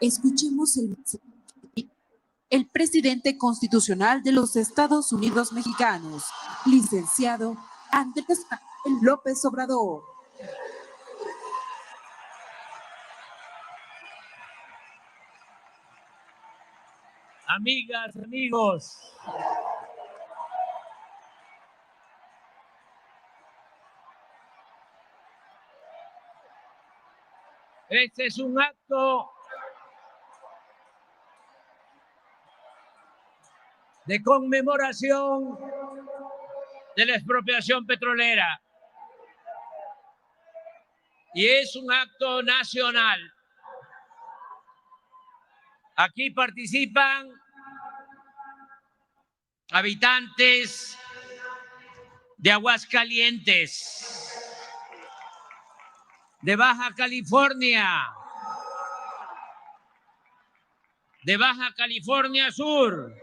Escuchemos el presidente constitucional de los Estados Unidos mexicanos, licenciado Andrés Manuel López Obrador. Amigas, amigos, este es un acto de conmemoración de la expropiación petrolera y es un acto nacional. Aquí participan habitantes de Aguascalientes, de Baja California, de Baja California Sur,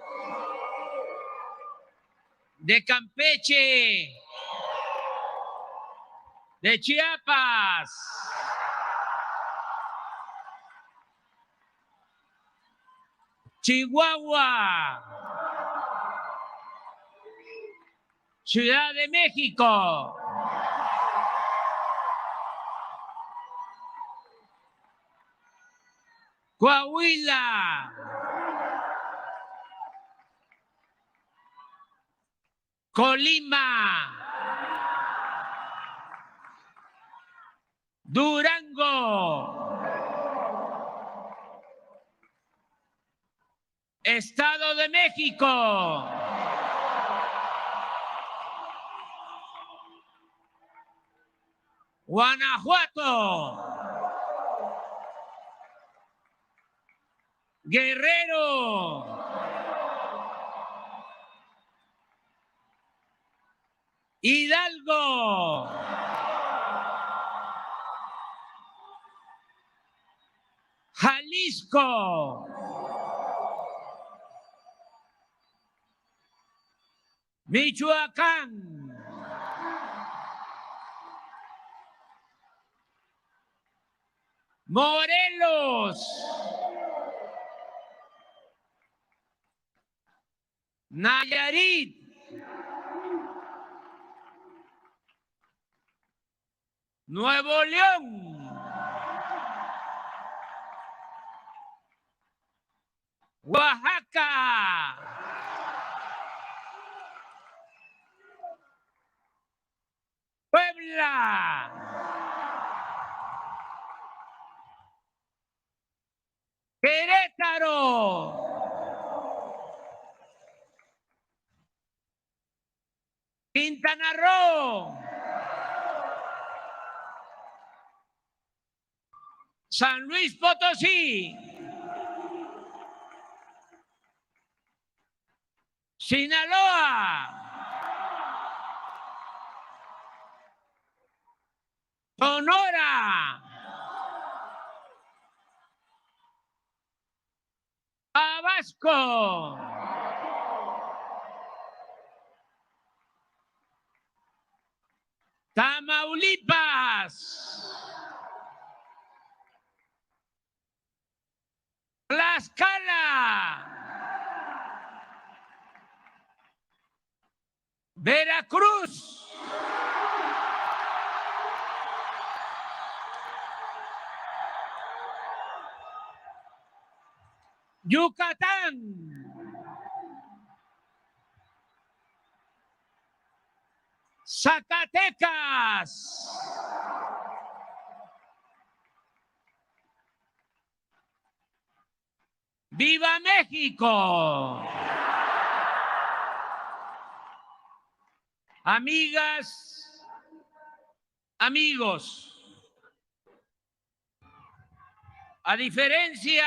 de Campeche, de Chiapas, Chihuahua, Ciudad de México, Coahuila, Colima, Durango, Estado de México, Guanajuato, Guerrero, Hidalgo, Jalisco, Michoacán, Morelos, Nayarit, Nuevo León, Oaxaca, Puebla, Querétaro, Quintana Roo, San Luis Potosí, Sinaloa, Sonora, Tabasco, Tamaulipas, Tlaxcala, Veracruz, Yucatán, Zacatecas, ¡Viva México! Amigas, amigos, a diferencia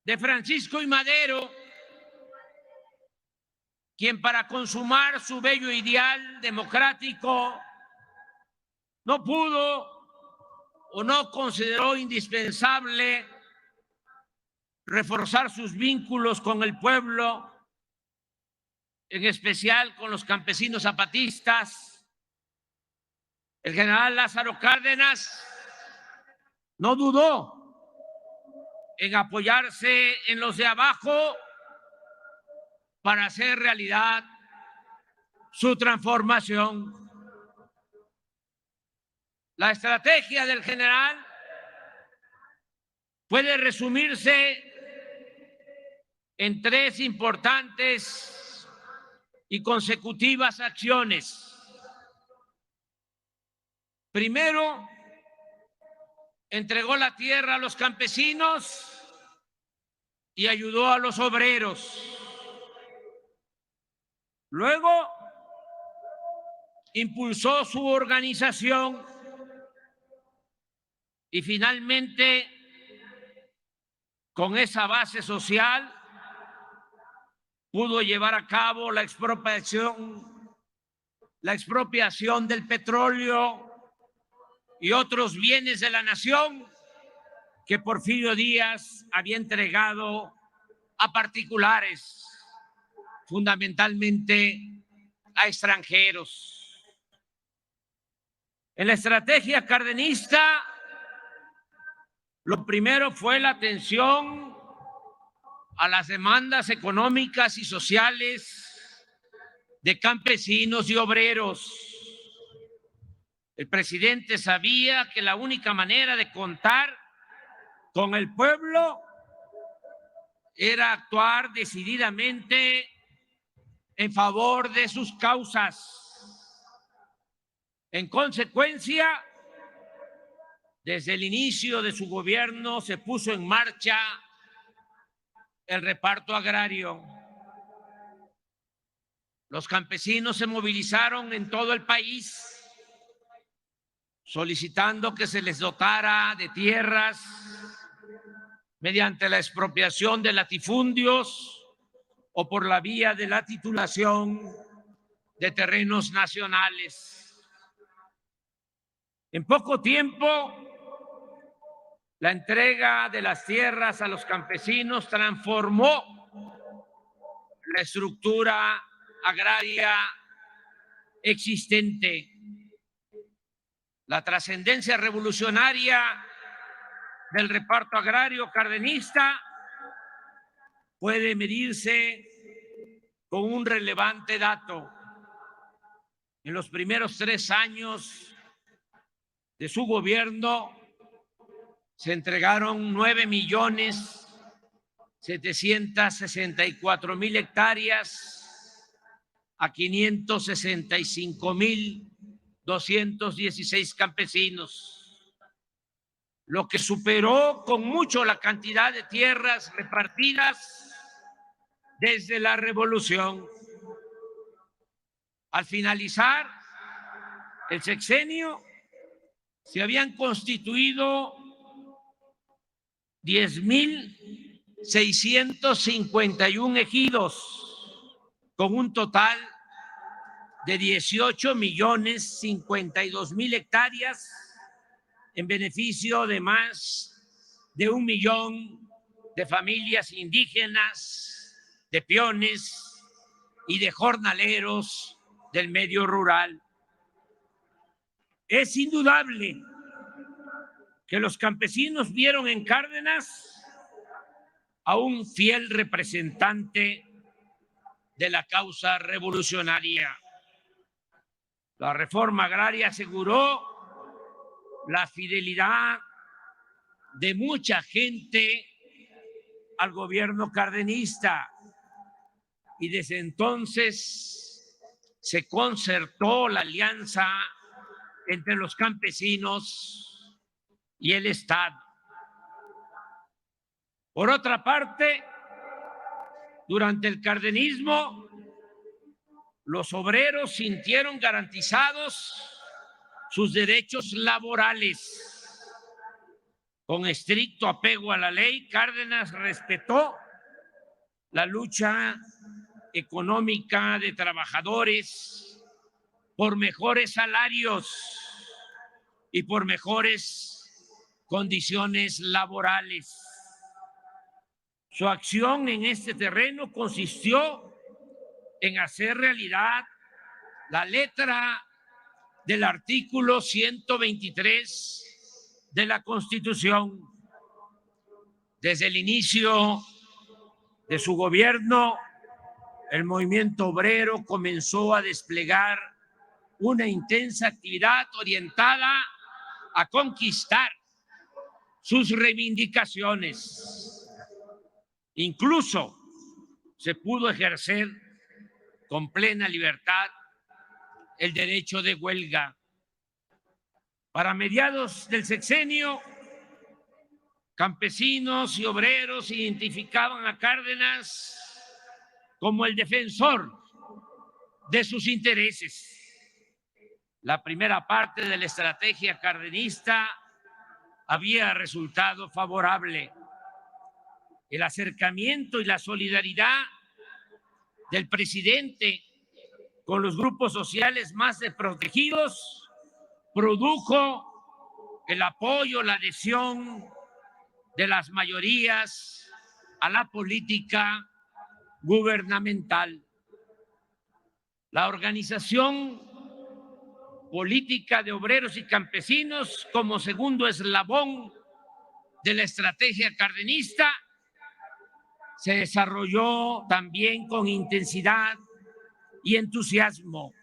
de Francisco I. Madero, quien para consumar su bello ideal democrático no pudo o no consideró indispensable reforzar sus vínculos con el pueblo, en especial con los campesinos zapatistas. El general Lázaro Cárdenas no dudó en apoyarse en los de abajo para hacer realidad su transformación. La estrategia del general puede resumirse en 3 importantes y consecutivas acciones. Primero, entregó la tierra a los campesinos y ayudó a los obreros. Luego, impulsó su organización y finalmente, con esa base social, pudo llevar a cabo la expropiación del petróleo y otros bienes de la nación que Porfirio Díaz había entregado a particulares, fundamentalmente a extranjeros. En la estrategia cardenista, lo primero fue la atención a las demandas económicas y sociales de campesinos y obreros. El presidente sabía que la única manera de contar con el pueblo era actuar decididamente en favor de sus causas. En consecuencia, desde el inicio de su gobierno se puso en marcha el reparto agrario. Los campesinos se movilizaron en todo el país solicitando que se les dotara de tierras mediante la expropiación de latifundios o por la vía de la titulación de terrenos nacionales. En poco tiempo, la entrega de las tierras a los campesinos transformó la estructura agraria existente. La trascendencia revolucionaria del reparto agrario cardenista puede medirse con un relevante dato. En los primeros 3 años de su gobierno se entregaron 9.764.000 hectáreas a 565.216 campesinos, lo que superó con mucho la cantidad de tierras repartidas desde la revolución. Al finalizar el sexenio, se habían constituido 10.651 ejidos, con un total de 18.052.000 hectáreas en beneficio de más de 1 millón de familias indígenas, de peones y de jornaleros del medio rural. Es indudable que los campesinos vieron en Cárdenas a un fiel representante de la causa revolucionaria. La reforma agraria aseguró la fidelidad de mucha gente al gobierno cardenista y desde entonces se concertó la alianza entre los campesinos y el Estado. Por otra parte, durante el cardenismo, los obreros sintieron garantizados sus derechos laborales. Con estricto apego a la ley, Cárdenas respetó la lucha económica de trabajadores por mejores salarios y por mejores condiciones laborales. Su acción en este terreno consistió en hacer realidad la letra del artículo 123 de la Constitución. Desde el inicio de su gobierno, el movimiento obrero comenzó a desplegar una intensa actividad orientada a conquistar sus reivindicaciones. Incluso se pudo ejercer con plena libertad el derecho de huelga. Para mediados del sexenio, campesinos y obreros identificaban a Cárdenas como el defensor de sus intereses. La primera parte de la estrategia cardenista había resultado favorable. El acercamiento y la solidaridad del presidente con los grupos sociales más desprotegidos produjo el apoyo, la adhesión de las mayorías a la política gubernamental. La organización política de obreros y campesinos como segundo eslabón de la estrategia cardenista se desarrolló también con intensidad y entusiasmo.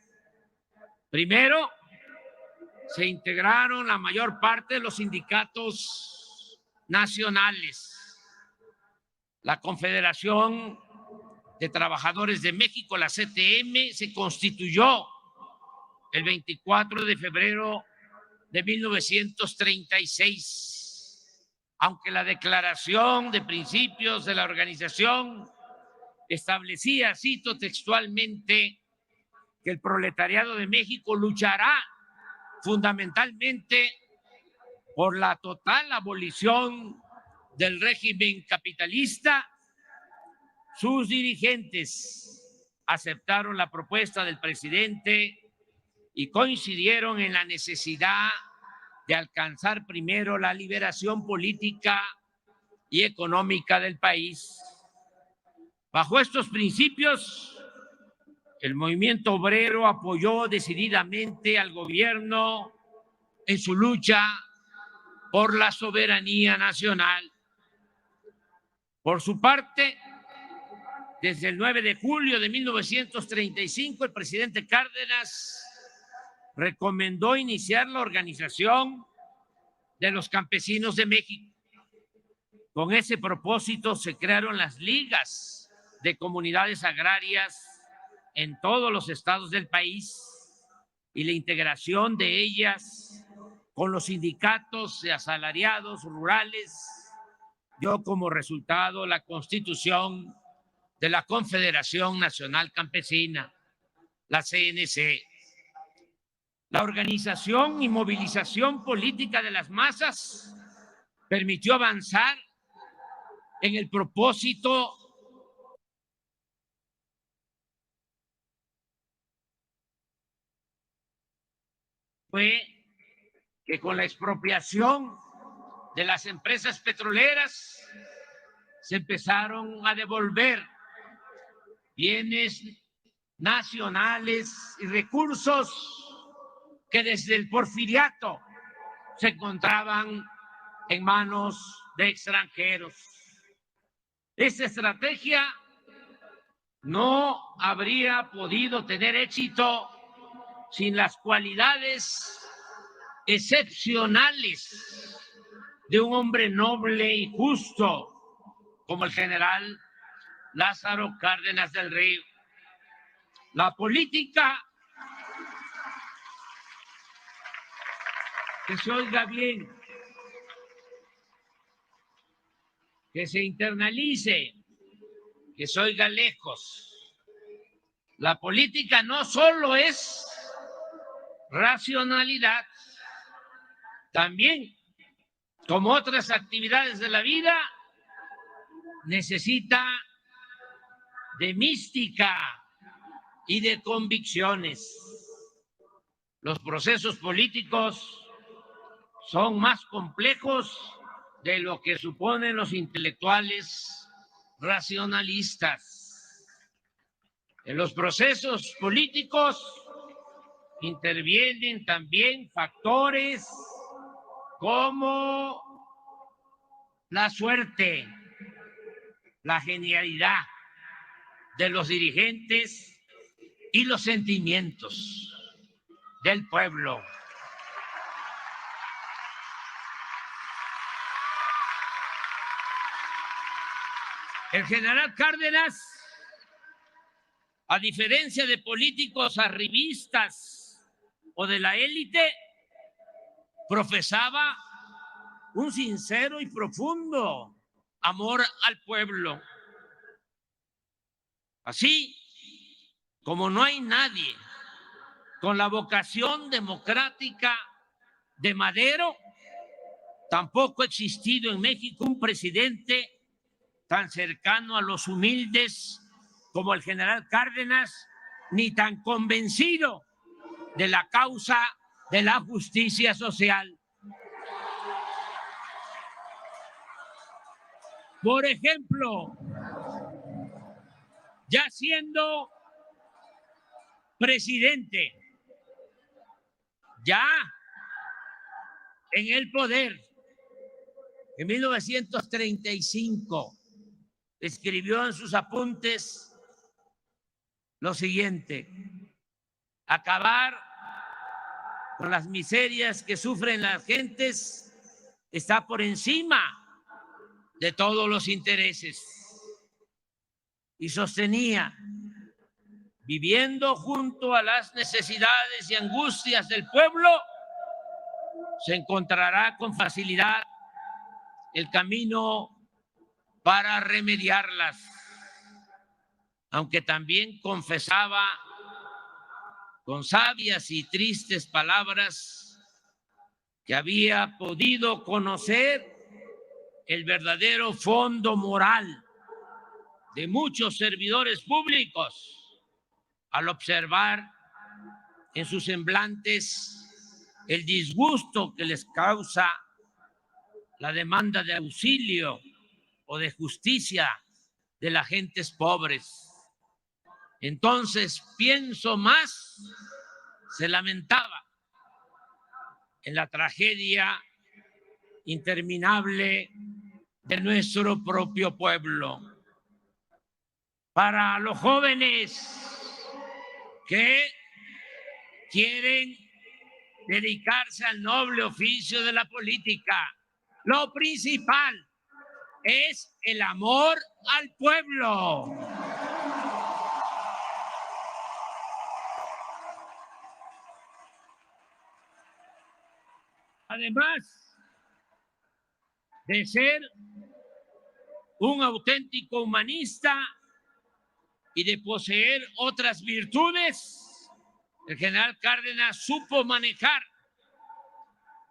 Primero, se integraron la mayor parte de los sindicatos nacionales. La Confederación de Trabajadores de México, la CTM, se constituyó el 24 de febrero de 1936. Aunque la declaración de principios de la organización establecía, cito textualmente, que el proletariado de México luchará fundamentalmente por la total abolición del régimen capitalista, sus dirigentes aceptaron la propuesta del presidente y coincidieron en la necesidad de alcanzar primero la liberación política y económica del país. Bajo estos principios, el movimiento obrero apoyó decididamente al gobierno en su lucha por la soberanía nacional. Por su parte, desde el 9 de julio de 1935, el presidente Cárdenas recomendó iniciar la organización de los campesinos de México. Con ese propósito se crearon las ligas de comunidades agrarias en todos los estados del país y la integración de ellas con los sindicatos de asalariados rurales dio como resultado la constitución de la Confederación Nacional Campesina, la CNC. La organización y movilización política de las masas permitió avanzar en el propósito fue que con la expropiación de las empresas petroleras se empezaron a devolver bienes nacionales y recursos que desde el porfiriato se encontraban en manos de extranjeros. Esta estrategia no habría podido tener éxito sin las cualidades excepcionales de un hombre noble y justo como el general Lázaro Cárdenas del Río. La política, que se oiga bien, que se internalice, que se oiga lejos. La política no solo es racionalidad, también, como otras actividades de la vida, necesita de mística y de convicciones. Los procesos políticos son más complejos de lo que suponen los intelectuales racionalistas. En los procesos políticos intervienen también factores como la suerte, la genialidad de los dirigentes y los sentimientos del pueblo. El general Cárdenas, a diferencia de políticos arribistas o de la élite, profesaba un sincero y profundo amor al pueblo. Así como no hay nadie con la vocación democrática de Madero, tampoco ha existido en México un presidente tan cercano a los humildes como el general Cárdenas, ni tan convencido de la causa de la justicia social. Por ejemplo, ya siendo presidente, ya en el poder, en 1935, escribió en sus apuntes lo siguiente: acabar con las miserias que sufren las gentes está por encima de todos los intereses. Y sostenía: viviendo junto a las necesidades y angustias del pueblo, se encontrará con facilidad el camino para remediarlas, aunque también confesaba con sabias y tristes palabras que había podido conocer el verdadero fondo moral de muchos servidores públicos al observar en sus semblantes el disgusto que les causa la demanda de auxilio o de justicia de las gentes pobres. Entonces pienso más, se lamentaba, en la tragedia interminable de nuestro propio pueblo. Para los jóvenes que quieren dedicarse al noble oficio de la política, lo principal es el amor al pueblo. Además de ser un auténtico humanista y de poseer otras virtudes, el general Cárdenas supo manejar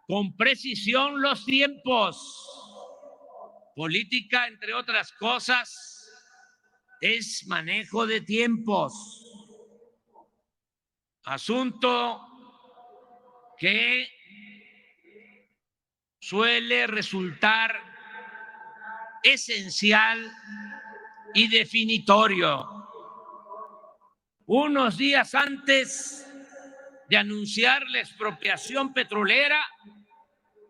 con precisión los tiempos. Política, entre otras cosas, es manejo de tiempos. Asunto que suele resultar esencial y definitorio. Unos días antes de anunciar la expropiación petrolera,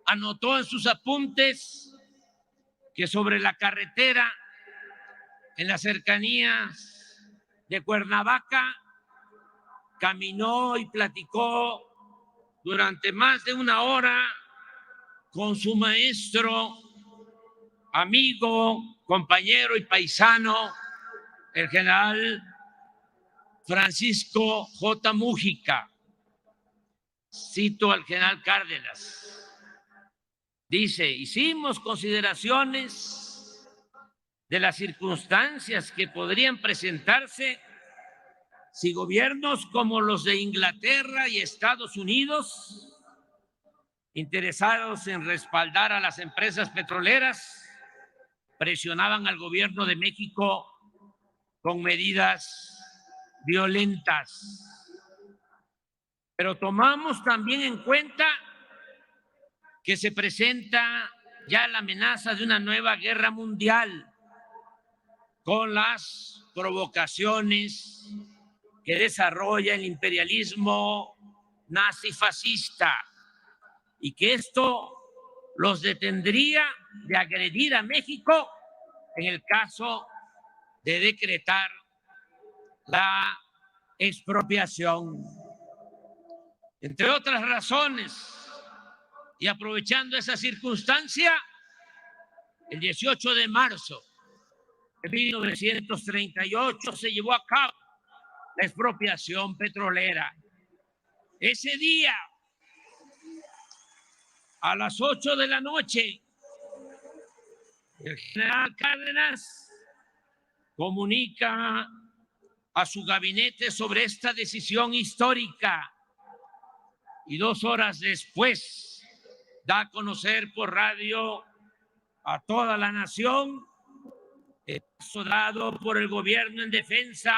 anotó en sus apuntes que sobre la carretera en las cercanías de Cuernavaca caminó y platicó durante más de una hora con su maestro, amigo, compañero y paisano, el general Francisco J. Mújica. Cito al general Cárdenas. Dice: hicimos consideraciones de las circunstancias que podrían presentarse si gobiernos como los de Inglaterra y Estados Unidos, interesados en respaldar a las empresas petroleras, presionaban al gobierno de México con medidas violentas. Pero tomamos también en cuenta que se presenta ya la amenaza de una nueva guerra mundial con las provocaciones que desarrolla el imperialismo nazifascista, y que esto los detendría de agredir a México en el caso de decretar la expropiación. Entre otras razones, y aprovechando esa circunstancia, el 18 de marzo de 1938 se llevó a cabo la expropiación petrolera. Ese día, a las 8 de la noche, el general Cárdenas comunica a su gabinete sobre esta decisión histórica y 2 horas después da a conocer por radio a toda la nación el paso dado por el gobierno en defensa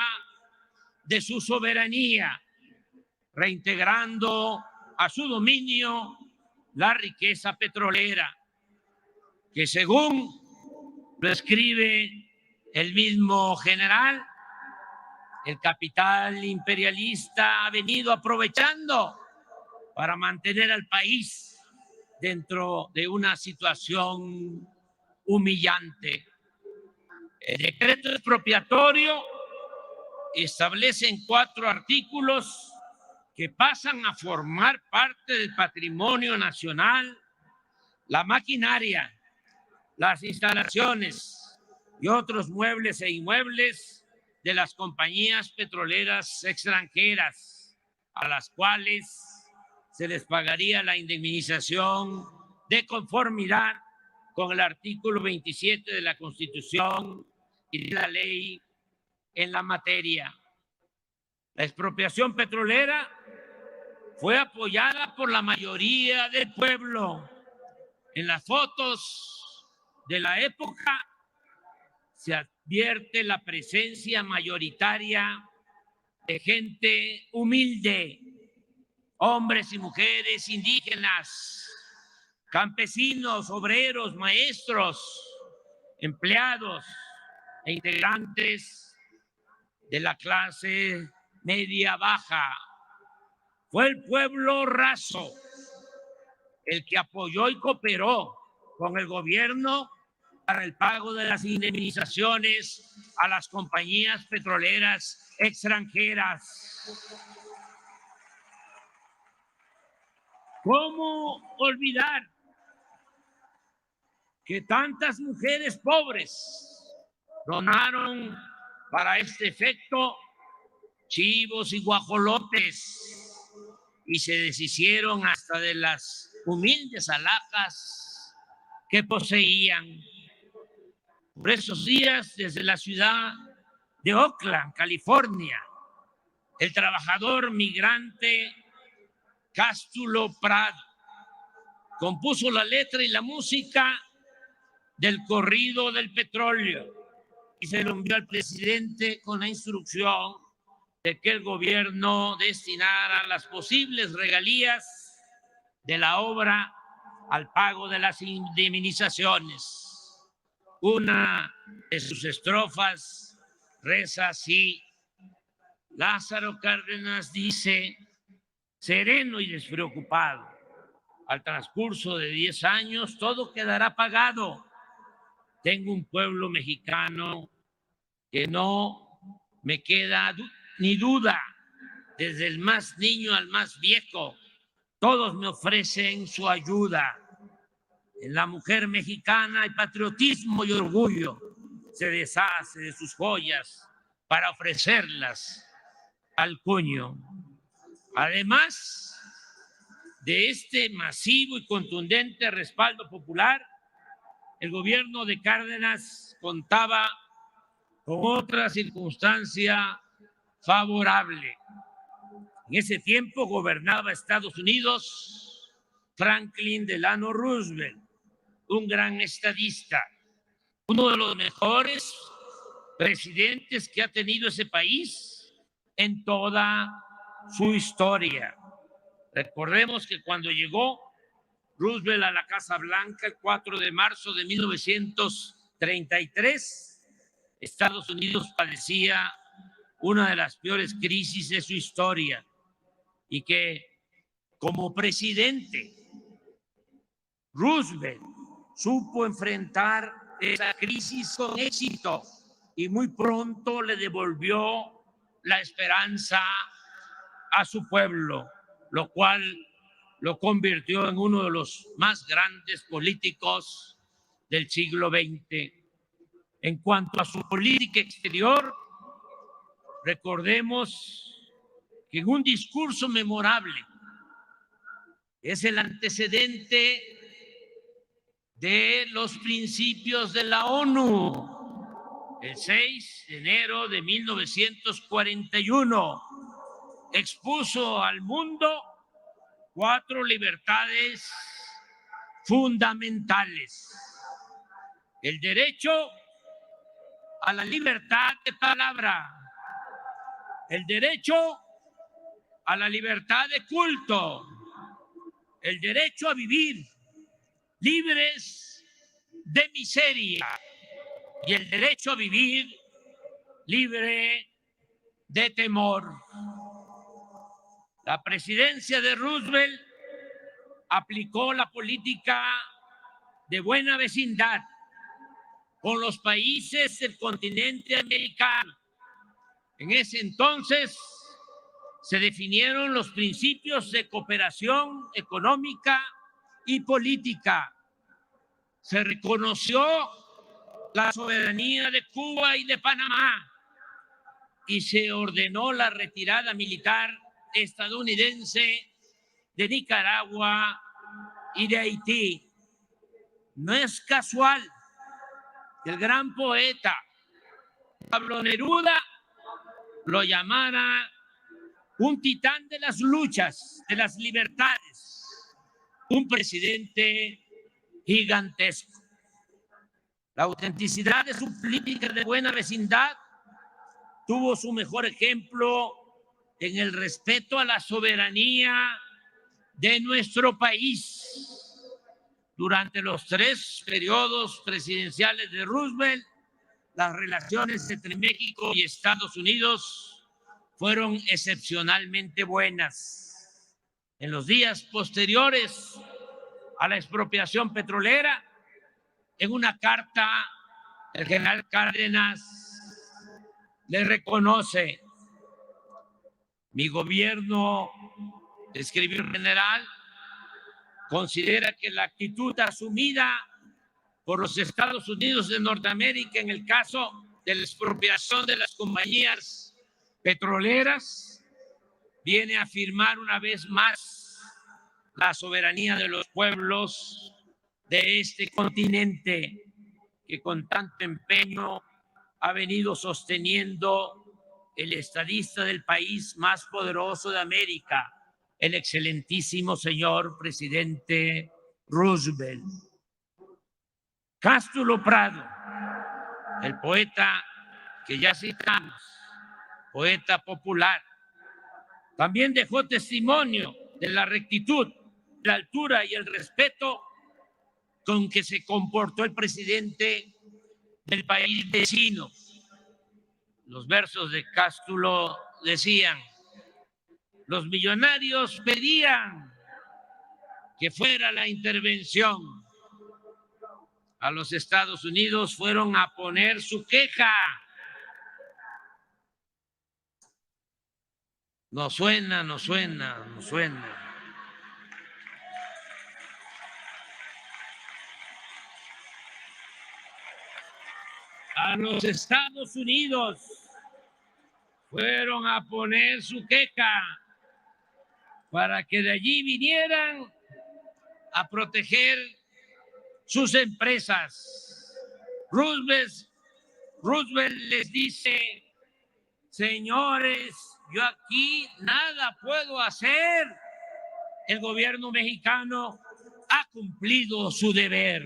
de su soberanía, reintegrando a su dominio la riqueza petrolera, que según lo escribe el mismo general, el capital imperialista ha venido aprovechando para mantener al país dentro de una situación humillante. El decreto expropiatorio establece en 4 artículos que pasan a formar parte del patrimonio nacional la maquinaria, las instalaciones y otros muebles e inmuebles de las compañías petroleras extranjeras, a las cuales se les pagaría la indemnización de conformidad con el artículo 27 de la Constitución y de la ley en la materia. La expropiación petrolera fue apoyada por la mayoría del pueblo. En las fotos de la época se advierte la presencia mayoritaria de gente humilde, hombres y mujeres indígenas, campesinos, obreros, maestros, empleados e integrantes de la clase media baja. Fue el pueblo raso el que apoyó y cooperó con el gobierno para el pago de las indemnizaciones a las compañías petroleras extranjeras. ¿Cómo olvidar que tantas mujeres pobres donaron para este efecto chivos y guajolotes y se deshicieron hasta de las humildes alhajas que poseían? Por esos días, desde la ciudad de Oakland, California, el trabajador migrante Cástulo Prado compuso la letra y la música del corrido del petróleo y se lo envió al presidente con la instrucción de que el gobierno destinara las posibles regalías de la obra al pago de las indemnizaciones. Una de sus estrofas reza así: Lázaro Cárdenas dice, sereno y despreocupado, al transcurso de 10 años todo quedará pagado. Tengo un pueblo mexicano que no me queda ni duda, desde el más niño al más viejo, todos me ofrecen su ayuda. En la mujer mexicana hay patriotismo y orgullo. Se deshace de sus joyas para ofrecerlas al cuño. Además de este masivo y contundente respaldo popular, el gobierno de Cárdenas contaba con otra circunstancia favorable. En ese tiempo gobernaba Estados Unidos Franklin Delano Roosevelt, un gran estadista, uno de los mejores presidentes que ha tenido ese país en toda su historia. Recordemos que cuando llegó Roosevelt a la Casa Blanca el 4 de marzo de 1933, Estados Unidos padecía una de las peores crisis de su historia y que como presidente Roosevelt supo enfrentar esa crisis con éxito y muy pronto le devolvió la esperanza a su pueblo, lo cual lo convirtió en uno de los más grandes políticos del siglo XX. En cuanto a su política exterior, recordemos que en un discurso memorable es el antecedente de los principios de la ONU. El 6 de enero de 1941 expuso al mundo 4 libertades fundamentales: el derecho a la libertad de palabra, el derecho a la libertad de culto, el derecho a vivir libres de miseria y el derecho a vivir libre de temor. La presidencia de Roosevelt aplicó la política de buena vecindad con los países del continente americano. En ese entonces se definieron los principios de cooperación económica y política. Se reconoció la soberanía de Cuba y de Panamá y se ordenó la retirada militar estadounidense de Nicaragua y de Haití. No es casual que el gran poeta Pablo Neruda lo llamara un titán de las luchas, de las libertades, un presidente gigantesco. La autenticidad de su política de buena vecindad tuvo su mejor ejemplo en el respeto a la soberanía de nuestro país. Durante los 3 periodos presidenciales de Roosevelt, las relaciones entre México y Estados Unidos fueron excepcionalmente buenas. En los días posteriores a la expropiación petrolera, en una carta, el general Cárdenas le reconoce: mi gobierno, escribió el general, considera que la actitud asumida por los Estados Unidos de Norteamérica en el caso de la expropiación de las compañías petroleras viene a afirmar una vez más la soberanía de los pueblos de este continente que con tanto empeño ha venido sosteniendo el estadista del país más poderoso de América, el excelentísimo señor presidente Roosevelt. Cástulo Prado, el poeta que ya citamos, poeta popular, también dejó testimonio de la rectitud, la altura y el respeto con que se comportó el presidente del país vecino. Los versos de Cástulo decían: los millonarios pedían que fuera la intervención. A los Estados Unidos fueron a poner su queja. Nos suena. A los Estados Unidos fueron a poner su queja para que de allí vinieran a proteger sus empresas. Roosevelt les dice: señores, yo aquí nada puedo hacer. El gobierno mexicano ha cumplido su deber.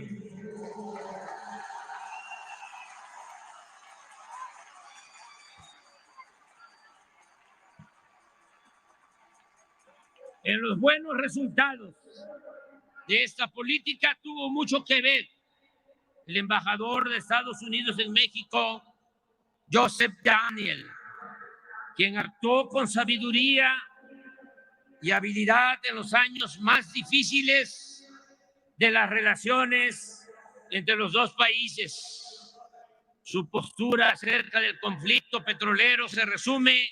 En los buenos resultados de esta política tuvo mucho que ver el embajador de Estados Unidos en México, Joseph Daniel, quien actuó con sabiduría y habilidad en los años más difíciles de las relaciones entre los dos países. Su postura acerca del conflicto petrolero se resume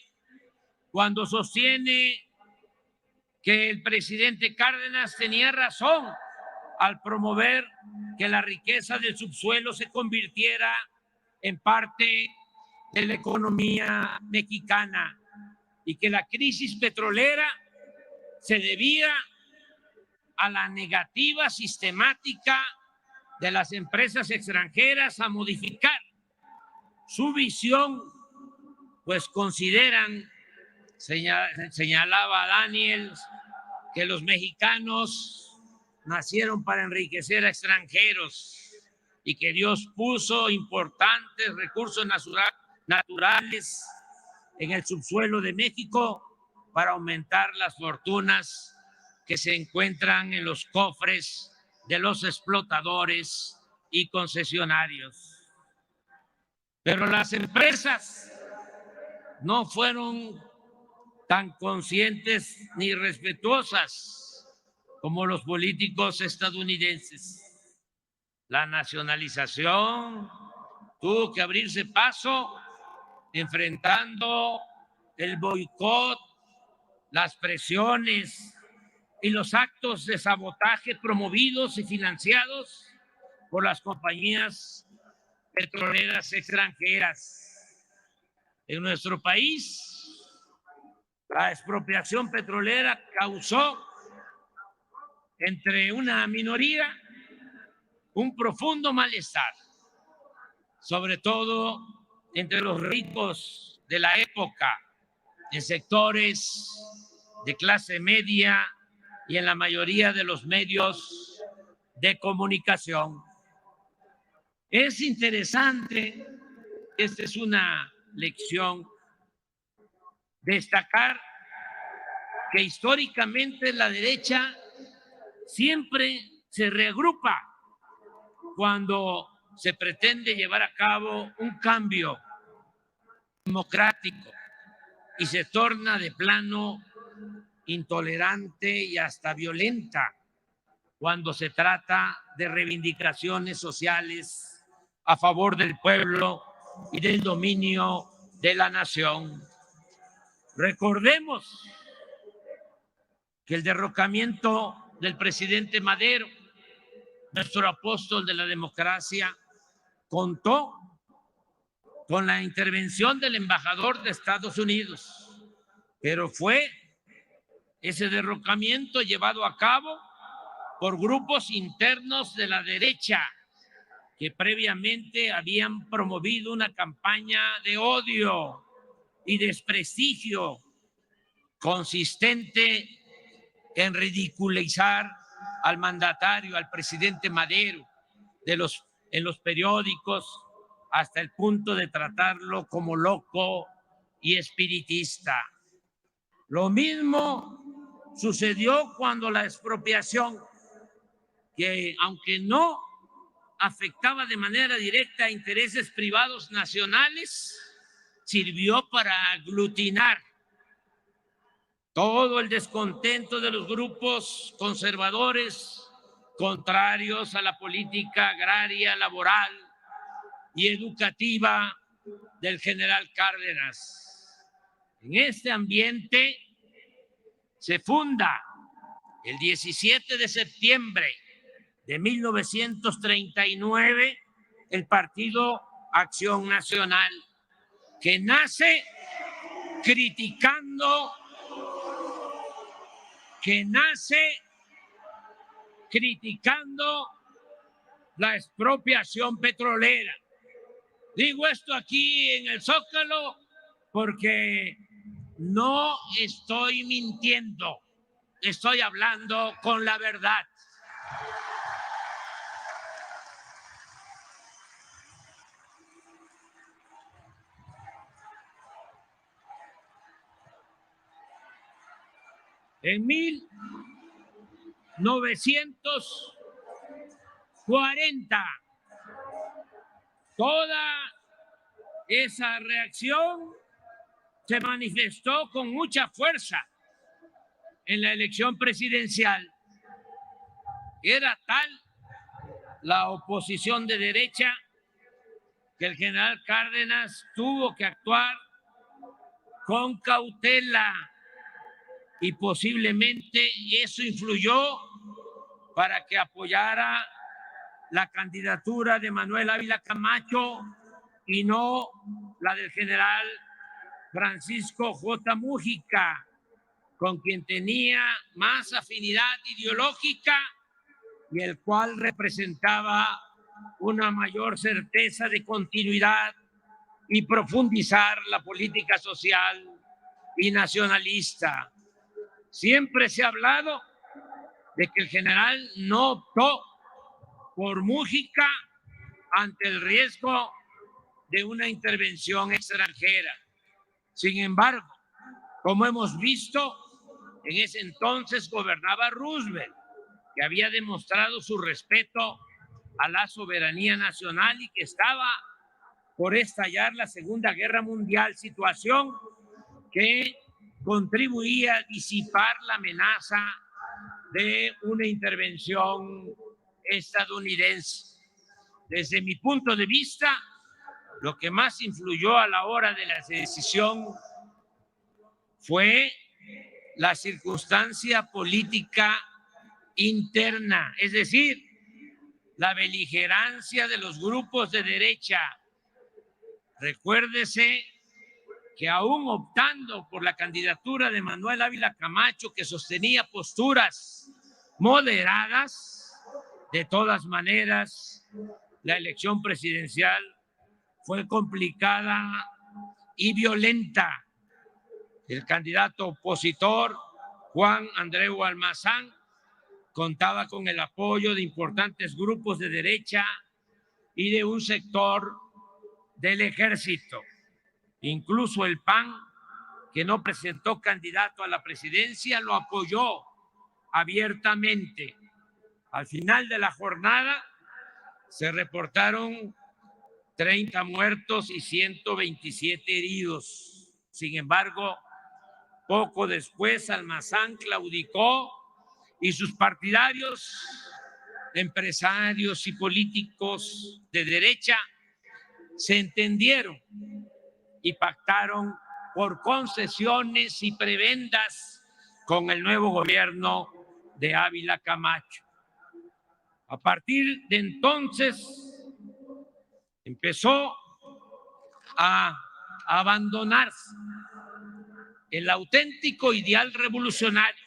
cuando sostiene que el presidente Cárdenas tenía razón al promover que la riqueza del subsuelo se convirtiera en parte de la economía mexicana y que la crisis petrolera se debía a la negativa sistemática de las empresas extranjeras a modificar su visión, pues consideran, señalaba Daniels, que los mexicanos nacieron para enriquecer a extranjeros y que Dios puso importantes recursos naturales en el subsuelo de México para aumentar las fortunas que se encuentran en los cofres de los explotadores y concesionarios. Pero las empresas no fueron tan conscientes ni respetuosas como los políticos estadounidenses. La nacionalización tuvo que abrirse paso enfrentando el boicot, las presiones y los actos de sabotaje promovidos y financiados por las compañías petroleras extranjeras. En nuestro país, la expropiación petrolera causó entre una minoría un profundo malestar, sobre todo entre los ricos de la época, en sectores de clase media y en la mayoría de los medios de comunicación. Es interesante, esta es una lección, destacar que históricamente la derecha siempre se reagrupa cuando se pretende llevar a cabo un cambio democrático y se torna de plano intolerante y hasta violenta cuando se trata de reivindicaciones sociales a favor del pueblo y del dominio de la nación. Recordemos que el derrocamiento del presidente Madero, nuestro apóstol de la democracia, contó con la intervención del embajador de Estados Unidos, pero fue ese derrocamiento llevado a cabo por grupos internos de la derecha que previamente habían promovido una campaña de odio y desprestigio consistente en ridiculizar al mandatario, al presidente Madero, en los periódicos, hasta el punto de tratarlo como loco y espiritista. Lo mismo sucedió cuando la expropiación, que aunque no afectaba de manera directa a intereses privados nacionales, sirvió para aglutinar todo el descontento de los grupos conservadores contrarios a la política agraria, laboral y educativa del general Cárdenas. En este ambiente se funda el 17 de septiembre de 1939 el Partido Acción Nacional, que nace criticando la expropiación petrolera. Digo esto aquí en el Zócalo porque no estoy mintiendo, estoy hablando con la verdad. En 1940, toda esa reacción se manifestó con mucha fuerza en la elección presidencial. Era tal la oposición de derecha que el general Cárdenas tuvo que actuar con cautela y posiblemente eso influyó para que apoyara la candidatura de Manuel Ávila Camacho y no la del general Francisco J. Mújica, con quien tenía más afinidad ideológica y el cual representaba una mayor certeza de continuidad y profundizar la política social y nacionalista. Siempre se ha hablado de que el general no optó por Mújica ante el riesgo de una intervención extranjera. Sin embargo, como hemos visto, en ese entonces gobernaba Roosevelt, que había demostrado su respeto a la soberanía nacional y que estaba por estallar la Segunda Guerra Mundial, situación que contribuía a disipar la amenaza de una intervención estadounidense. Desde mi punto de vista, lo que más influyó a la hora de la decisión fue la circunstancia política interna, es decir, la beligerancia de los grupos de derecha. Recuérdese que aún optando por la candidatura de Manuel Ávila Camacho, que sostenía posturas moderadas, de todas maneras, la elección presidencial fue complicada y violenta. El candidato opositor, Juan Andreu Almazán, contaba con el apoyo de importantes grupos de derecha y de un sector del ejército. Incluso el PAN, que no presentó candidato a la presidencia, lo apoyó abiertamente. Al final de la jornada se reportaron 30 muertos y 127 heridos. Sin embargo, poco después Almazán claudicó y sus partidarios, empresarios y políticos de derecha se entendieron y pactaron por concesiones y prebendas con el nuevo gobierno de Ávila Camacho. A partir de entonces empezó a abandonarse el auténtico ideal revolucionario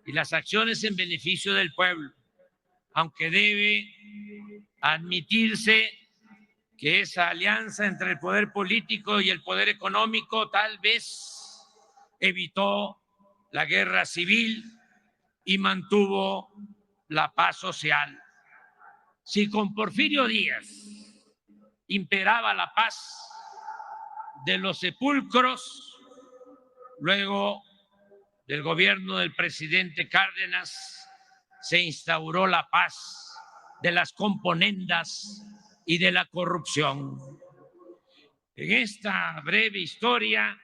y las acciones en beneficio del pueblo, aunque debe admitirse que esa alianza entre el poder político y el poder económico tal vez evitó la guerra civil y mantuvo la paz social. Si con Porfirio Díaz imperaba la paz de los sepulcros, luego del gobierno del presidente Cárdenas se instauró la paz de las componendas y de la corrupción. En esta breve historia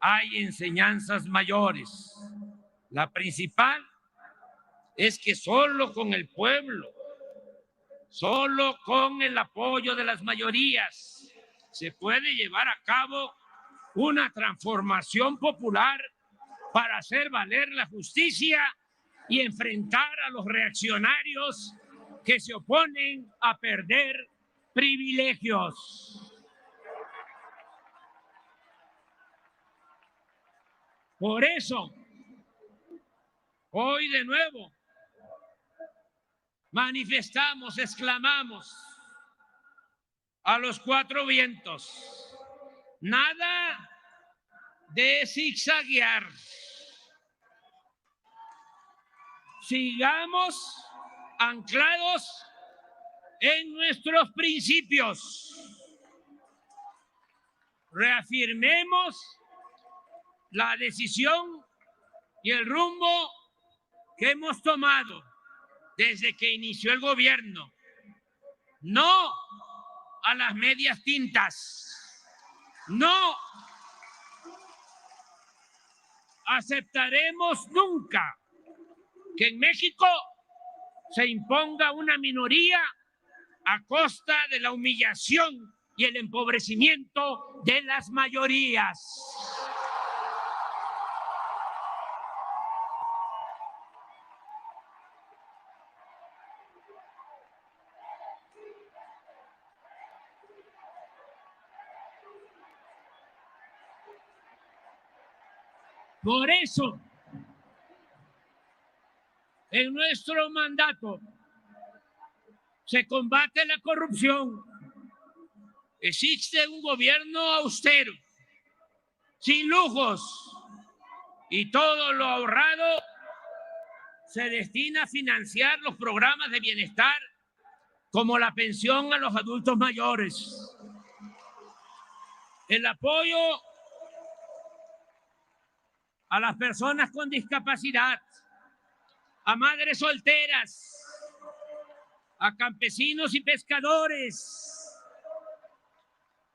hay enseñanzas mayores. La principal es que solo con el pueblo, solo con el apoyo de las mayorías, se puede llevar a cabo una transformación popular para hacer valer la justicia y enfrentar a los reaccionarios que se oponen a perder privilegios. Por eso, hoy de nuevo manifestamos, exclamamos a los cuatro vientos: nada de zigzaguear. Sigamos anclados en nuestros principios. Reafirmemos la decisión y el rumbo que hemos tomado desde que inició el gobierno. No a las medias tintas. No aceptaremos nunca que en México se imponga una minoría a costa de la humillación y el empobrecimiento de las mayorías. Por eso, en nuestro mandato se combate la corrupción. Existe un gobierno austero, sin lujos, y todo lo ahorrado se destina a financiar los programas de bienestar, como la pensión a los adultos mayores, el apoyo a las personas con discapacidad, a madres solteras, a campesinos y pescadores,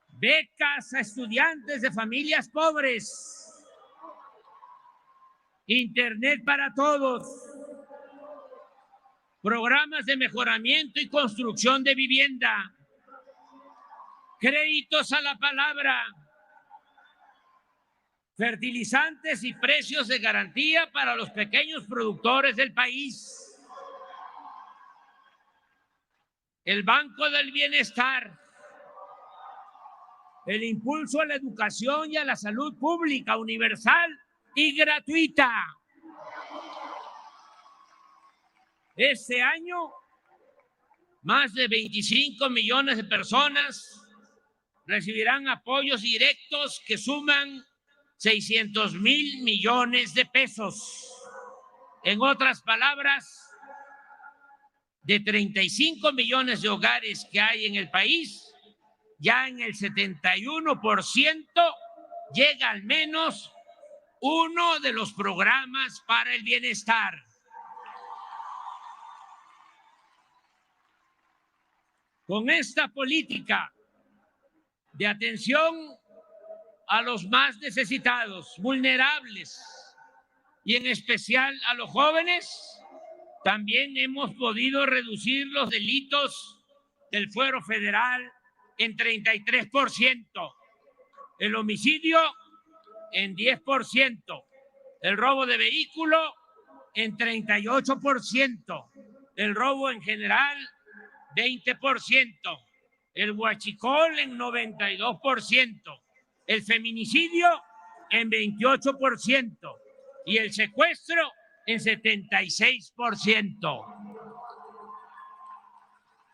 becas a estudiantes de familias pobres, internet para todos, programas de mejoramiento y construcción de vivienda, créditos a la palabra, fertilizantes y precios de garantía para los pequeños productores del país, el Banco del Bienestar, el impulso a la educación y a la salud pública, universal y gratuita. Este año, más de 25 millones de personas recibirán apoyos directos que suman 600,000 millones de pesos. En otras palabras, de 35 millones de hogares que hay en el país, ya en el 71% llega al menos uno de los programas para el bienestar. Con esta política de atención a los más necesitados, vulnerables y en especial a los jóvenes, también hemos podido reducir los delitos del fuero federal en 33%, el homicidio en 10%, el robo de vehículo en 38%, el robo en general 20%, el huachicol en 92%, el feminicidio en 28% y el secuestro en 76%.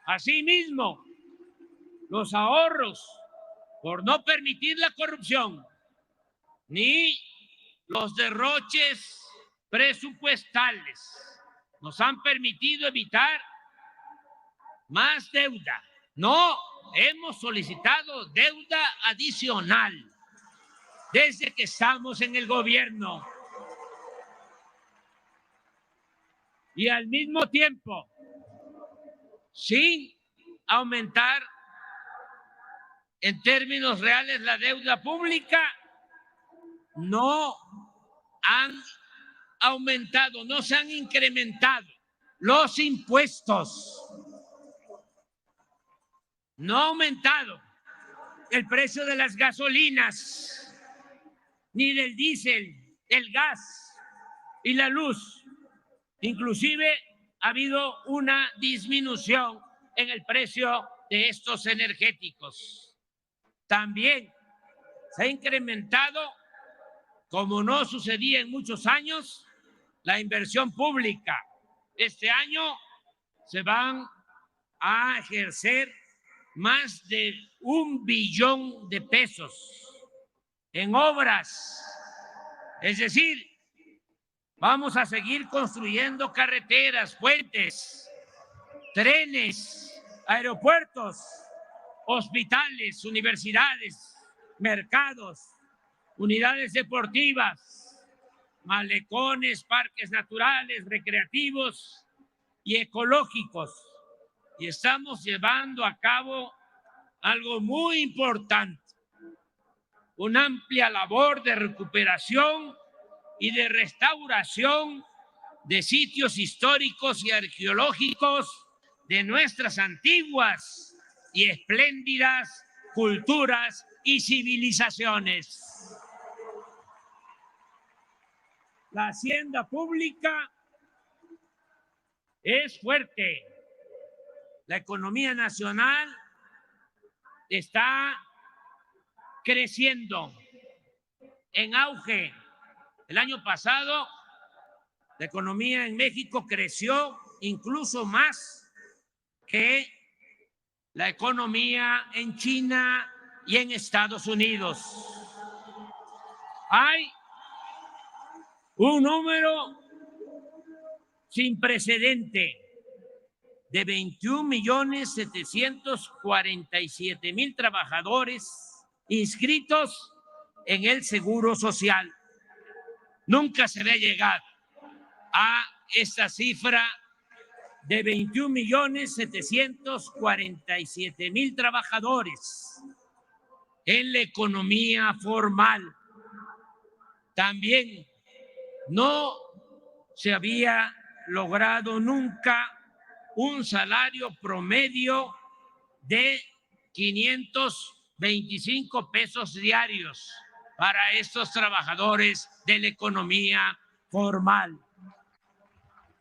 Asimismo, los ahorros por no permitir la corrupción ni los derroches presupuestales nos han permitido evitar más deuda. No hemos solicitado deuda adicional desde que estamos en el gobierno. Y al mismo tiempo, sin aumentar en términos reales la deuda pública, no han aumentado, no se han incrementado los impuestos. No ha aumentado el precio de las gasolinas, ni del diésel, el gas y la luz. Inclusive ha habido una disminución en el precio de estos energéticos. También se ha incrementado, como no sucedía en muchos años, la inversión pública. Este año se van a ejercer más de 1 billón de pesos en obras. Es decir, vamos a seguir construyendo carreteras, puentes, trenes, aeropuertos, hospitales, universidades, mercados, unidades deportivas, malecones, parques naturales, recreativos y ecológicos. Y estamos llevando a cabo algo muy importante, una amplia labor de recuperación y de restauración de sitios históricos y arqueológicos de nuestras antiguas y espléndidas culturas y civilizaciones. La hacienda pública es fuerte. La economía nacional está creciendo, en auge. El año pasado, la economía en México creció incluso más que la economía en China y en Estados Unidos. Hay un número sin precedente de 21.747.000 trabajadores inscritos en el Seguro Social. Nunca se había llegado a esta cifra de 21.747.000 trabajadores en la economía formal. También no se había logrado nunca un salario promedio de 525 pesos diarios para estos trabajadores de la economía formal.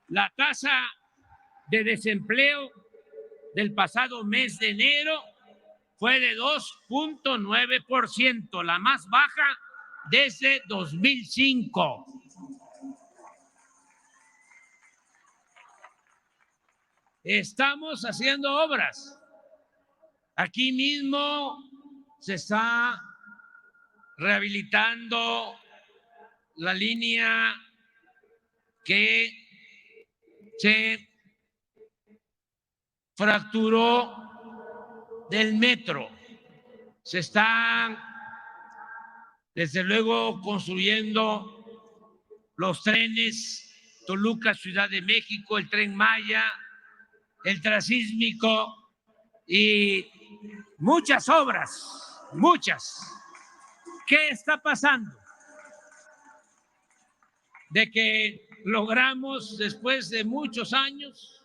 La tasa de desempleo del pasado mes de enero fue de 2.9%, la más baja desde 2005. Estamos haciendo obras. Aquí mismo se está rehabilitando la línea que se fracturó del metro. Se están, desde luego, construyendo los trenes Toluca, Ciudad de México, el Tren Maya, el transísmico y muchas obras, muchas. ¿Qué está pasando? De que logramos, después de muchos años,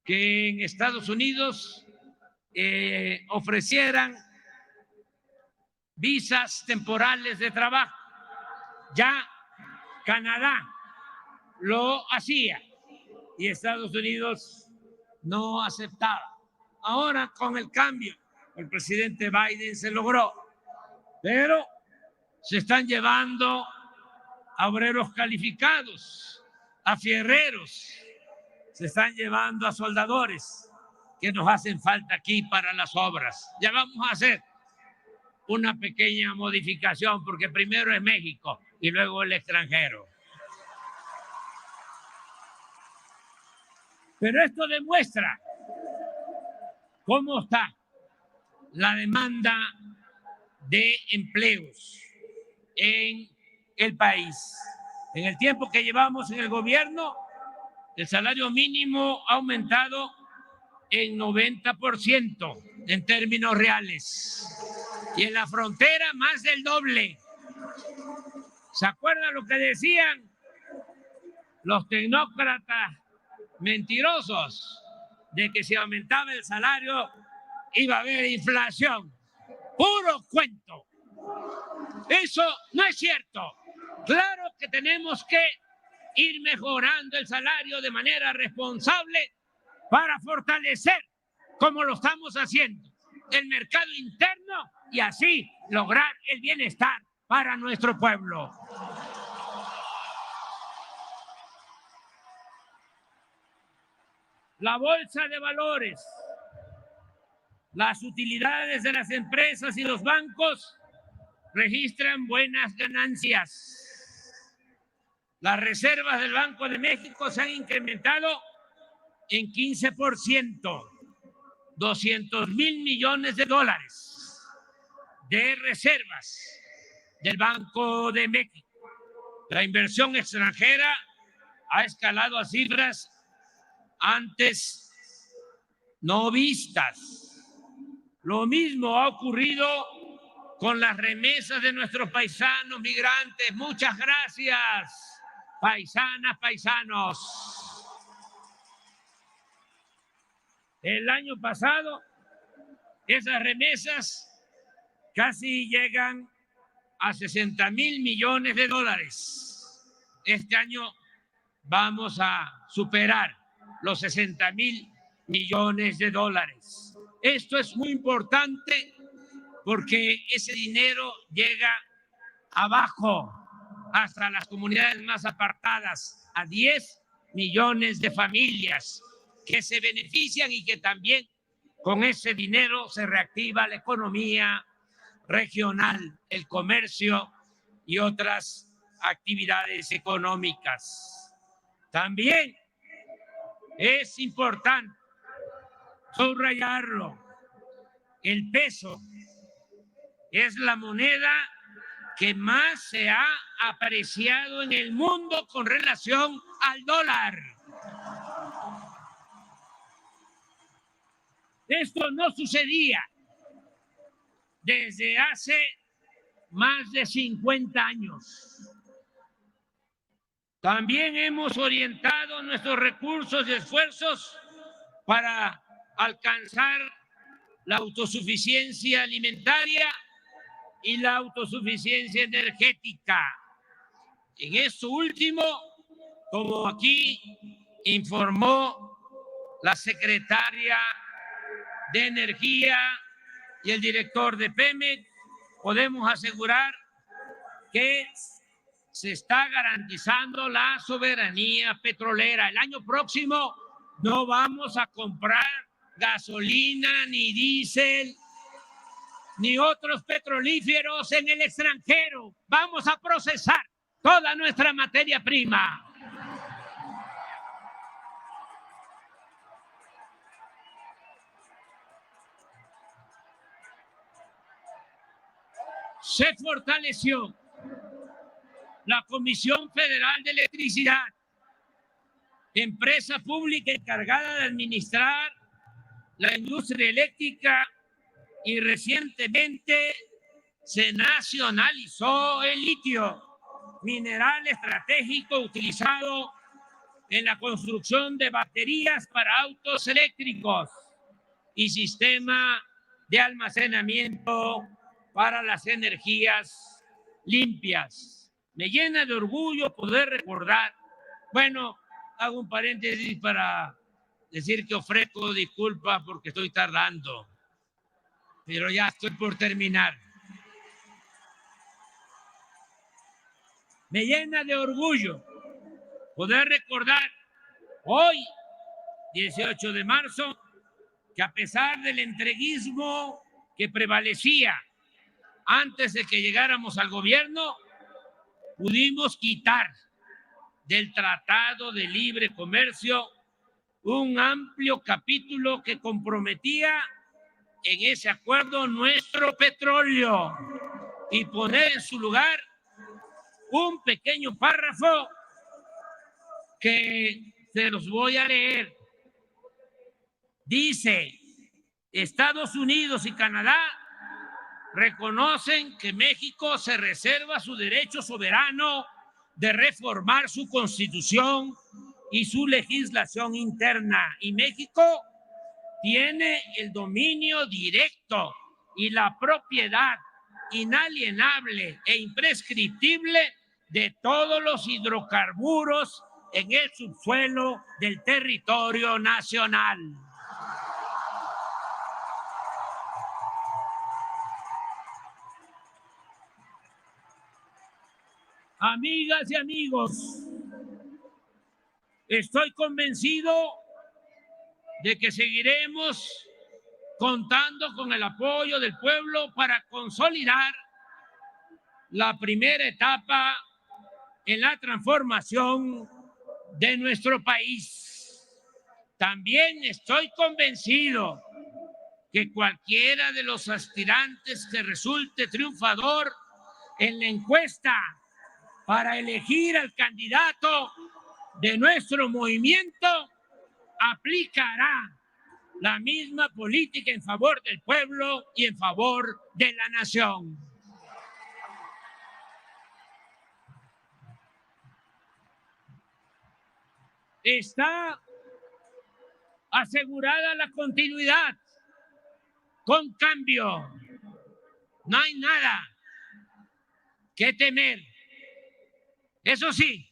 que en Estados Unidos ofrecieran visas temporales de trabajo. Ya Canadá lo hacía y Estados Unidos no aceptaba. Ahora, con el cambio, el presidente Biden se logró, pero se están llevando a obreros calificados, a fierreros, se están llevando a soldadores que nos hacen falta aquí para las obras. Ya vamos a hacer una pequeña modificación porque primero es México y luego el extranjero. Pero esto demuestra cómo está la demanda de empleos en el país. En el tiempo que llevamos en el gobierno, el salario mínimo ha aumentado en 90% en términos reales. Y en la frontera más del doble. ¿Se acuerdan lo que decían los tecnócratas mentirosos? De que si aumentaba el salario iba a haber inflación. Puro cuento. Eso no es cierto. Claro que tenemos que ir mejorando el salario de manera responsable para fortalecer, como lo estamos haciendo, el mercado interno y así lograr el bienestar para nuestro pueblo. La bolsa de valores, las utilidades de las empresas y los bancos registran buenas ganancias. Las reservas del Banco de México se han incrementado en 15%, 200,000 millones de dólares de reservas del Banco de México. La inversión extranjera ha escalado a cifras antes no vistas. Lo mismo ha ocurrido con las remesas de nuestros paisanos migrantes. Muchas gracias Paisanas, paisanos, el año pasado esas remesas casi llegan a 60,000 millones de dólares. Este año vamos a superar los 60,000 millones de dólares. Esto es muy importante porque ese dinero llega abajo, hasta las comunidades más apartadas, a 10 millones de familias que se benefician y que también con ese dinero se reactiva la economía regional, el comercio y otras actividades económicas. También es importante subrayarlo, el peso es la moneda que más se ha apreciado en el mundo con relación al dólar. Esto no sucedía desde hace más de 50 años. También hemos orientado nuestros recursos y esfuerzos para alcanzar la autosuficiencia alimentaria y la autosuficiencia energética. En esto último, como aquí informó la secretaria de Energía y el director de Pemex, podemos asegurar que se está garantizando la soberanía petrolera. El año próximo no vamos a comprar gasolina, ni diésel, ni otros petrolíferos en el extranjero. Vamos a procesar toda nuestra materia prima. Se fortaleció la Comisión Federal de Electricidad, empresa pública encargada de administrar la industria eléctrica, y recientemente se nacionalizó el litio, mineral estratégico utilizado en la construcción de baterías para autos eléctricos y sistema de almacenamiento para las energías limpias. Me llena de orgullo poder recordar, bueno, hago un paréntesis para decir que ofrezco disculpas porque estoy tardando, pero ya estoy por terminar. Me llena de orgullo poder recordar hoy, 18 de marzo, que a pesar del entreguismo que prevalecía antes de que llegáramos al gobierno, pudimos quitar del Tratado de Libre Comercio un amplio capítulo que comprometía en ese acuerdo nuestro petróleo y poner en su lugar un pequeño párrafo que se los voy a leer. Dice: Estados Unidos y Canadá reconocen que México se reserva su derecho soberano de reformar su constitución y su legislación interna, y México tiene el dominio directo y la propiedad inalienable e imprescriptible de todos los hidrocarburos en el subsuelo del territorio nacional. Amigas y amigos, estoy convencido de que seguiremos contando con el apoyo del pueblo para consolidar la primera etapa en la transformación de nuestro país. También estoy convencido que cualquiera de los aspirantes que resulte triunfador en la encuesta para elegir al candidato de nuestro movimiento aplicará la misma política en favor del pueblo y en favor de la nación. está asegurada la continuidad con cambio. No hay nada que temer. Eso sí,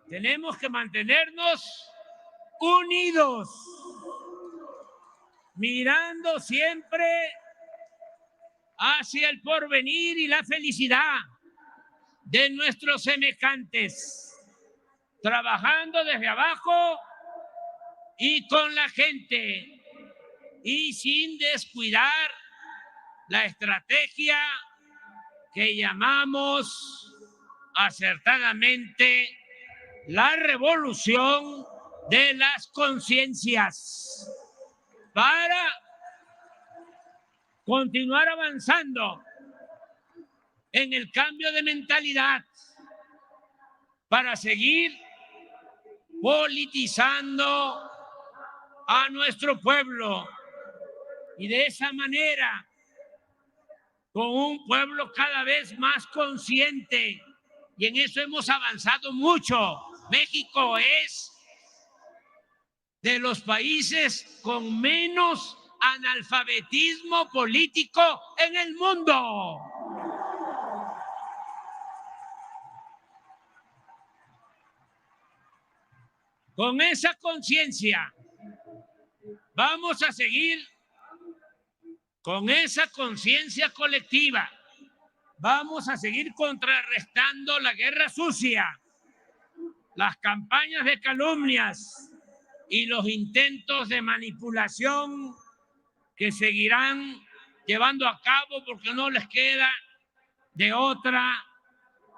tenemos que mantenernos unidos, mirando siempre hacia el porvenir y la felicidad de nuestros semejantes, trabajando desde abajo y con la gente, y sin descuidar la estrategia que llamamos acertadamente la revolución de las conciencias, para continuar avanzando en el cambio de mentalidad, para seguir politizando a nuestro pueblo, y de esa manera, con un pueblo cada vez más consciente, y en eso hemos avanzado mucho. México es de los países con menos analfabetismo político en el mundo. Con esa conciencia vamos a seguir, con esa conciencia colectiva vamos a seguir contrarrestando la guerra sucia, las campañas de calumnias y los intentos de manipulación que seguirán llevando a cabo, porque no les queda de otra,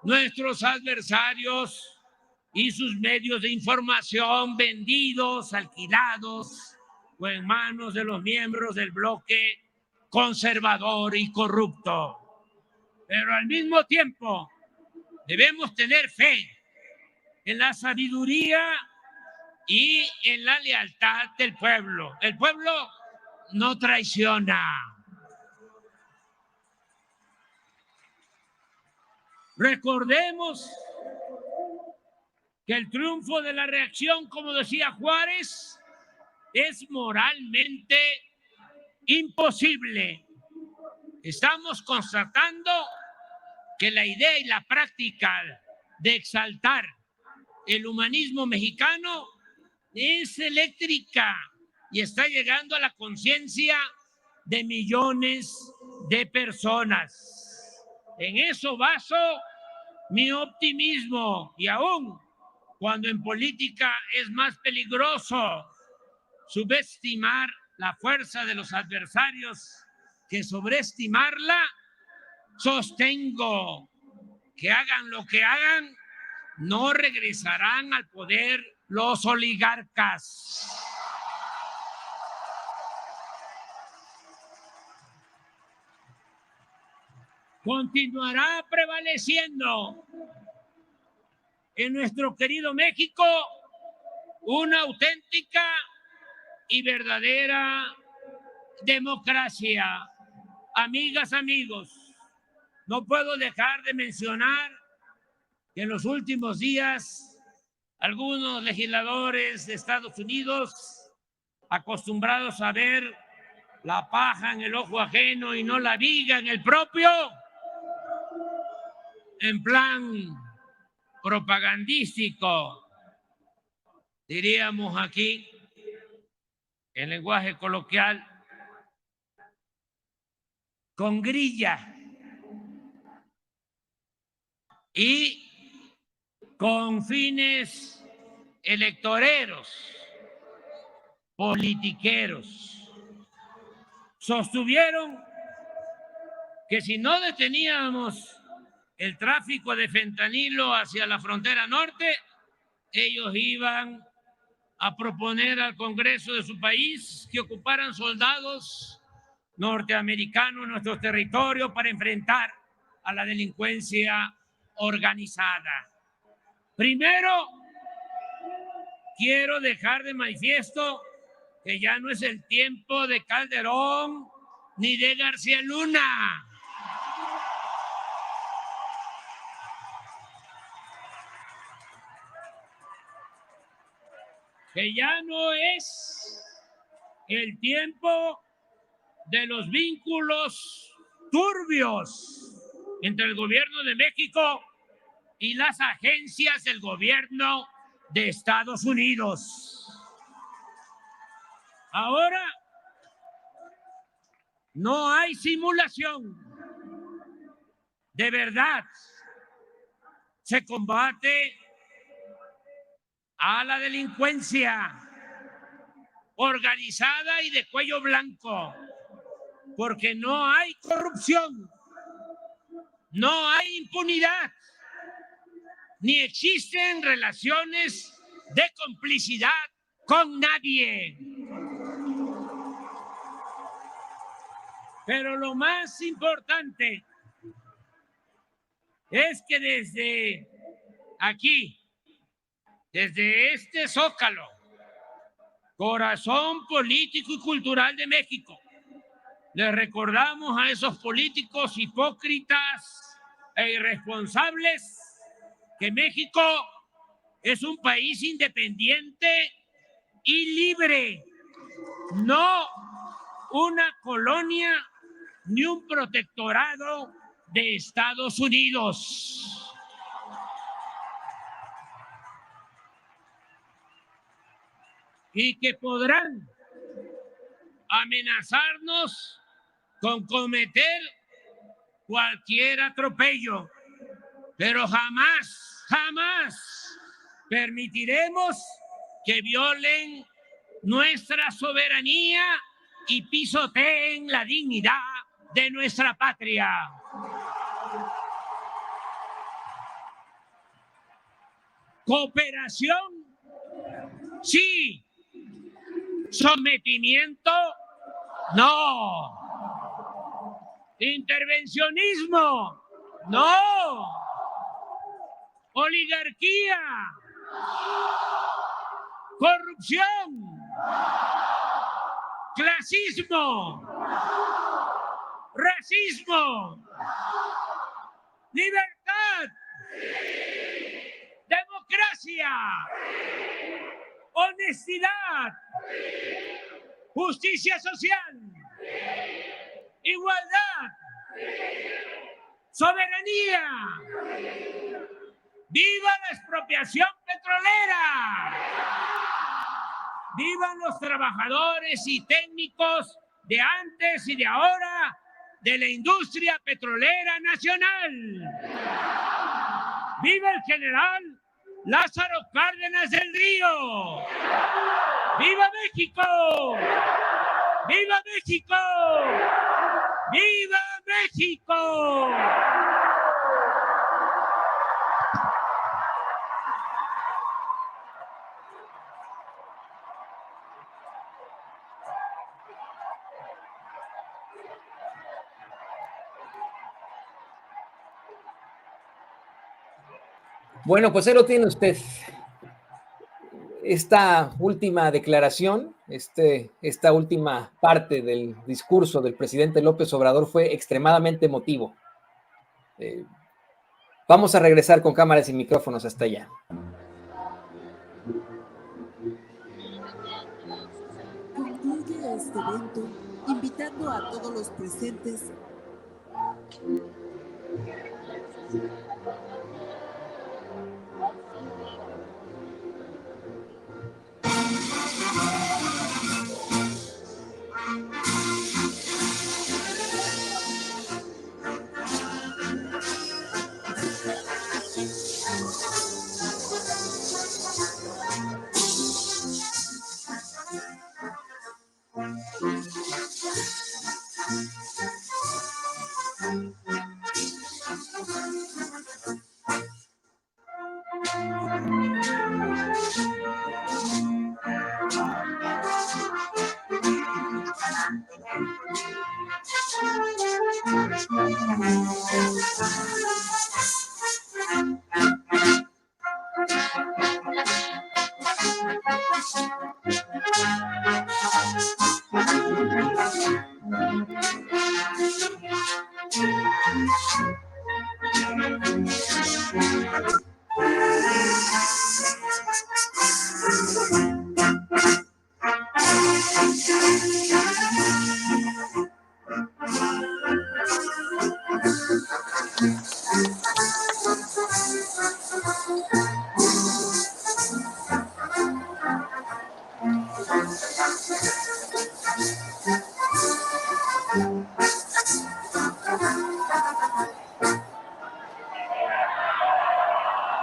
nuestros adversarios y sus medios de información vendidos, alquilados o en manos de los miembros del bloque conservador y corrupto. Pero al mismo tiempo debemos tener fe en la sabiduría y en la lealtad del pueblo. El pueblo no traiciona. Recordemos que el triunfo de la reacción, como decía Juárez, es moralmente imposible. Estamos constatando que la idea y la práctica de exaltar el humanismo mexicano es eléctrica y está llegando a la conciencia de millones de personas. En eso baso mi optimismo, y aún cuando en política es más peligroso subestimar la fuerza de los adversarios que sobreestimarla, sostengo que hagan lo que hagan, no regresarán al poder los oligarcas. Continuará prevaleciendo en nuestro querido México una auténtica y verdadera democracia. Amigas, amigos, no puedo dejar de mencionar que en los últimos días algunos legisladores de Estados Unidos, acostumbrados a ver la paja en el ojo ajeno y no la viga en el propio, en plan propagandístico, diríamos aquí, en lenguaje coloquial, con grilla y con fines electoreros, politiqueros, sostuvieron que si no deteníamos el tráfico de fentanilo hacia la frontera norte, ellos iban a proponer al Congreso de su país que ocuparan soldados norteamericanos en nuestro territorio para enfrentar a la delincuencia organizada. Primero, quiero dejar de manifiesto que ya no es el tiempo de Calderón ni de García Luna. que ya no es el tiempo de los vínculos turbios entre el gobierno de México y las agencias del gobierno de Estados Unidos. Ahora no hay simulación. De verdad, se combate a la delincuencia organizada y de cuello blanco, porque no hay corrupción, no hay impunidad, ni existen relaciones de complicidad con nadie. Pero lo más importante es que desde aquí, desde este Zócalo, corazón político y cultural de México, le recordamos a esos políticos hipócritas e irresponsables que México es un país independiente y libre, no una colonia ni un protectorado de Estados Unidos. Y que podrán amenazarnos con cometer cualquier atropello, pero jamás, jamás permitiremos que violen nuestra soberanía y pisoteen la dignidad de nuestra patria. Cooperación, sí. Sometimiento, no. Intervencionismo, no. Oligarquía, corrupción, clasismo, racismo, libertad, democracia, honestidad, justicia social, igualdad, soberanía. ¡Viva la expropiación petrolera! ¡Vivan los trabajadores y técnicos de antes y de ahora de la industria petrolera nacional! ¡Viva el general Lázaro Cárdenas del Río! ¡Viva México! ¡Viva México! ¡Viva México! Bueno, pues ahí lo tiene usted. Esta última declaración, esta última parte del discurso del presidente López Obrador fue extremadamente emotivo. Vamos a regresar con cámaras y micrófonos hasta allá. Concluye este evento invitando a todos los presentes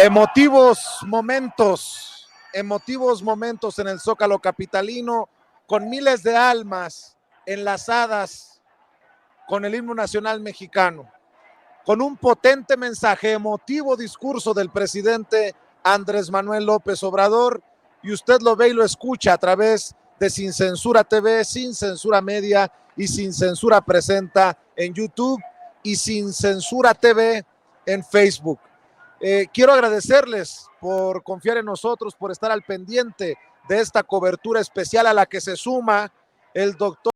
Emotivos momentos en el Zócalo capitalino, con miles de almas enlazadas con el himno nacional mexicano, con un potente mensaje, emotivo discurso del presidente Andrés Manuel López Obrador, y usted lo ve y lo escucha a través de Sin Censura TV, Sin Censura Media y Sin Censura Presenta en YouTube y Sin Censura TV en Facebook. Quiero agradecerles por confiar en nosotros, por estar al pendiente de esta cobertura especial a la que se suma el doctor